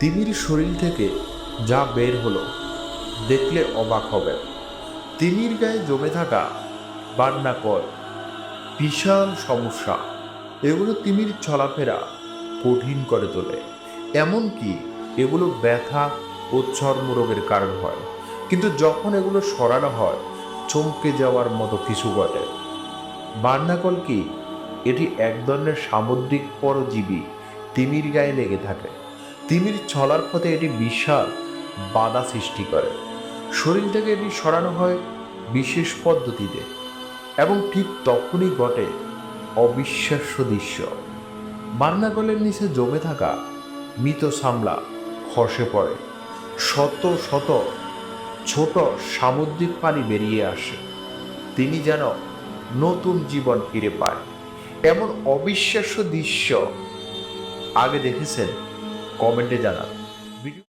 তিমির শরীর থেকে যা বের হলো দেখলে অবাক হবেন। তিমির গায়ে জমে থাকা বার্নাকল বিশাল সমস্যা, এগুলো তিমির চলাফেরা কঠিন করে তোলে। এমনকি এগুলো ব্যথা ও চর্মরোগের কারণ হয়। কিন্তু যখন এগুলো সরানো হয়, চমকে যাওয়ার মতো কিছু ঘটে। বার্নাকল কি? এটি এক ধরনের সামুদ্রিক পরজীবী, তিমির গায়ে লেগে থাকে। তিমির চলার পথে এটি বিশাল বাধা সৃষ্টি করে। শরীর থেকে এটি সরানো হয় বিশেষ পদ্ধতিতে, এবং ঠিক তখনই ঘটে অবিশ্বাস্য দৃশ্য। বার্নাকলের নিচে জমে থাকা মৃত চামড়া খসে পড়ে, শত শত ছোট সামুদ্রিক প্রাণী বেরিয়ে আসে। তিনি যেন নতুন জীবন ফিরে পায়। এমন অবিশ্বাস্য দৃশ্য আগে দেখেছেন? কমেন্টে জানান। ভিডিও